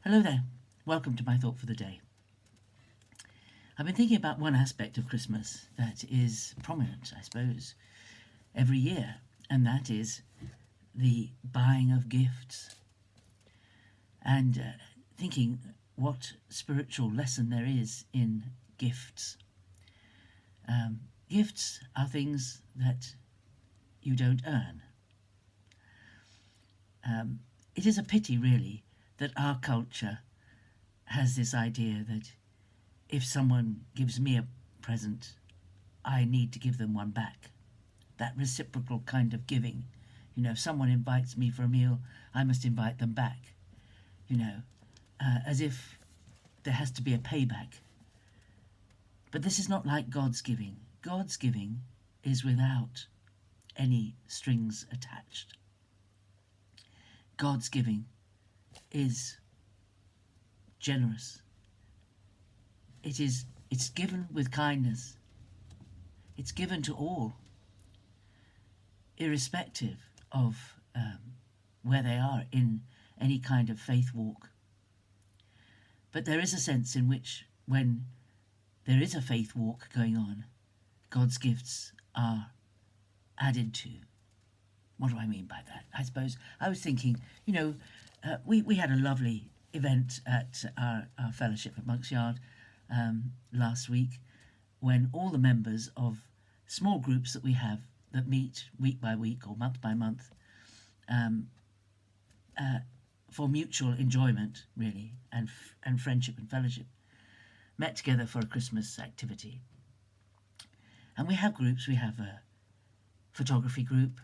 Hello there. Welcome to my thought for the day. I've been thinking about one aspect of Christmas that is prominent, I suppose, every year, and that is the buying of gifts. And thinking what spiritual lesson there is in gifts. Gifts are things that you don't earn. It is a pity, really, that our culture has this idea that if someone gives me a present, I need to give them one back. That reciprocal kind of giving. If someone invites me for a meal, I must invite them back. As if there has to be a payback. But this is not like God's giving. God's giving is without any strings attached. God's giving is generous. It's given with kindness. It's given to all, irrespective of where they are in any kind of faith walk. But there is a sense in which, when there is a faith walk going on, God's gifts are added to. What do I mean by that? I suppose I was thinking, we had a lovely event at our fellowship at Monk's Yard last week, when all the members of small groups that we have that meet week by week or month by month for mutual enjoyment, really, and friendship and fellowship, met together for a Christmas activity. And we have groups. We have a photography group.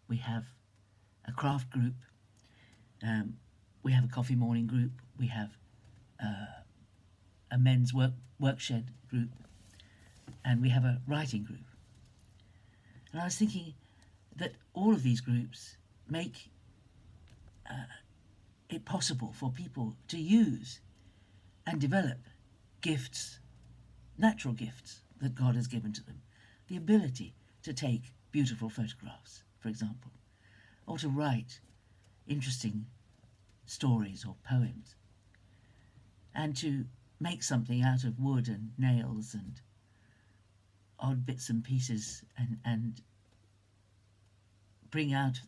We have a craft group. We have a coffee morning group. We have a men's workshed group. And we have a writing group. And I was thinking that all of these groups make it possible for people to use and develop gifts, natural gifts that God has given to them. The ability to take beautiful photographs, for example, or to write interesting stories or poems, and to make something out of wood and nails and odd bits and pieces, and bring out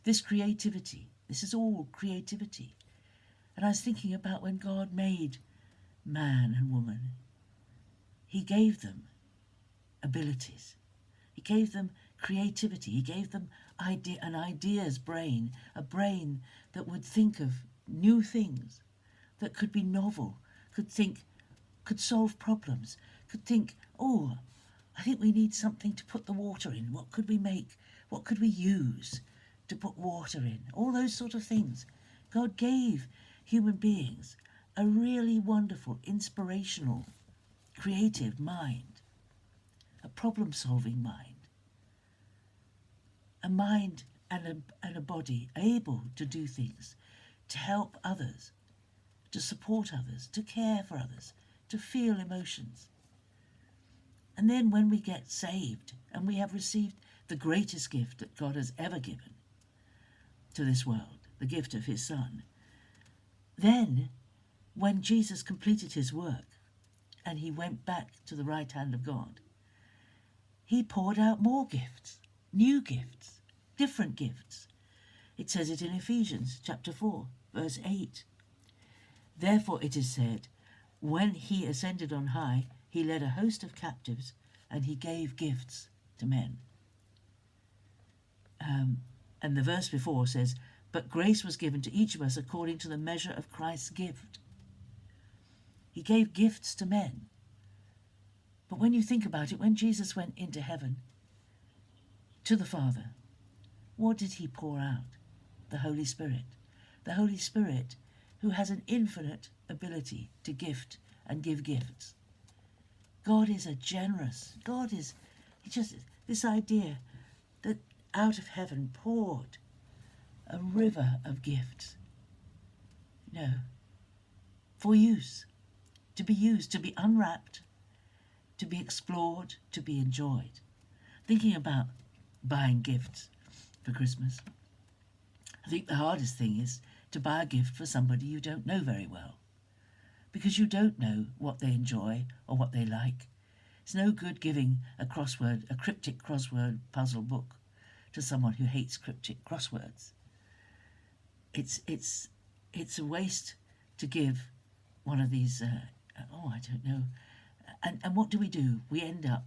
this creativity. This is all creativity. And I was thinking about when God made man and woman, he gave them abilities. He gave them creativity. He gave them an ideas brain, a brain that would think of new things, that could be novel, could solve problems, could think, I think we need something to put the water in. What could we make? What could we use to put water in? All those sort of things. God gave human beings a really wonderful, inspirational, creative mind, a problem-solving mind, a mind and a body able to do things, to help others, to support others, to care for others, to feel emotions. And then when we get saved and we have received the greatest gift that God has ever given to this world, the gift of his Son, then when Jesus completed his work and he went back to the right hand of God, he poured out more gifts, new gifts, different gifts. It says it in Ephesians chapter 4, verse 8. Therefore it is said, when he ascended on high, he led a host of captives and he gave gifts to men. And the verse before says, but grace was given to each of us according to the measure of Christ's gift. He gave gifts to men. But when you think about it, when Jesus went into heaven to the Father, what did he pour out? The Holy Spirit. The Holy Spirit, who has an infinite ability to gift and give gifts. God is a generous, this idea that out of heaven poured a river of gifts, for use, to be used, to be unwrapped, to be explored, to be enjoyed. Thinking about buying gifts for Christmas, I think the hardest thing is to buy a gift for somebody you don't know very well, because you don't know what they enjoy or what they like. It's no good giving a cryptic crossword puzzle book to someone who hates cryptic crosswords. It's a waste to give one of these, I don't know. And what do? We end up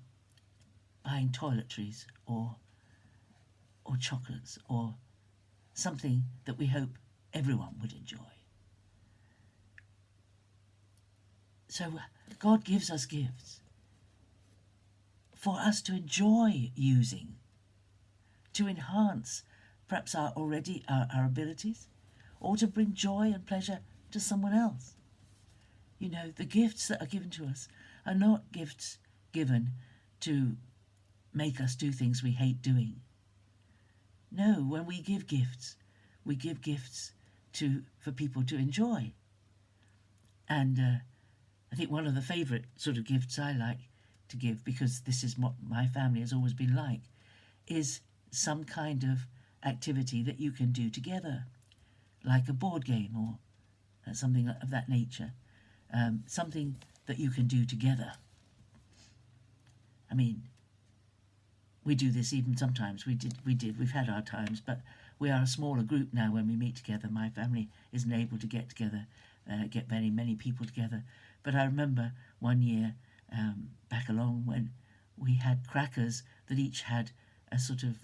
buying toiletries or chocolates or something that we hope everyone would enjoy. So God gives us gifts for us to enjoy using, to enhance perhaps our abilities, or to bring joy and pleasure to someone else. You know, the gifts that are given to us are not gifts given to make us do things we hate doing. No, when we give gifts for people to enjoy. And I think one of the favourite sort of gifts I like to give, because this is what my family has always been like, is some kind of activity that you can do together, like a board game or something of that nature, something that you can do together. I mean, we do this even sometimes. We've had our times, but we are a smaller group now when we meet together. My family isn't able to get together, get many people together. But I remember one year back along when we had crackers that each had a sort of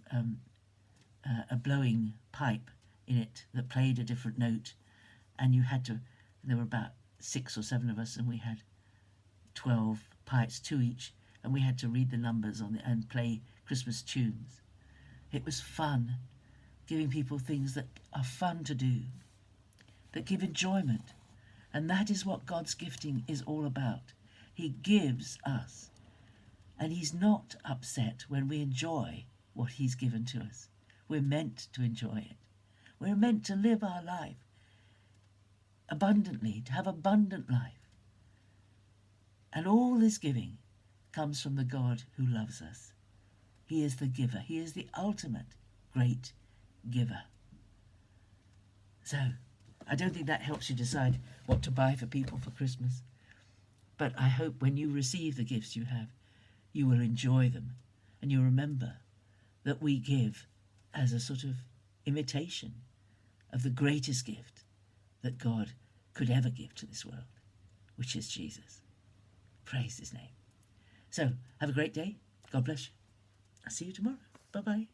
a blowing pipe in it that played a different note, and there were about 6 or 7 of us, and we had 12 pipes, 2 each, and we had to read the numbers and play Christmas tunes. It was fun, giving people things that are fun to do, that give enjoyment. And that is what God's gifting is all about. He gives us, and he's not upset when we enjoy what he's given to us. We're meant to enjoy it. We're meant to live our life abundantly, to have abundant life. And all this giving comes from the God who loves us. He is the giver. He is the ultimate great giver. So, I don't think that helps you decide what to buy for people for Christmas. But I hope when you receive the gifts you have, you will enjoy them. And you'll remember that we give as a sort of imitation of the greatest gift that God could ever give to this world, which is Jesus. Praise his name. So, have a great day. God bless you. I'll see you tomorrow. Bye-bye.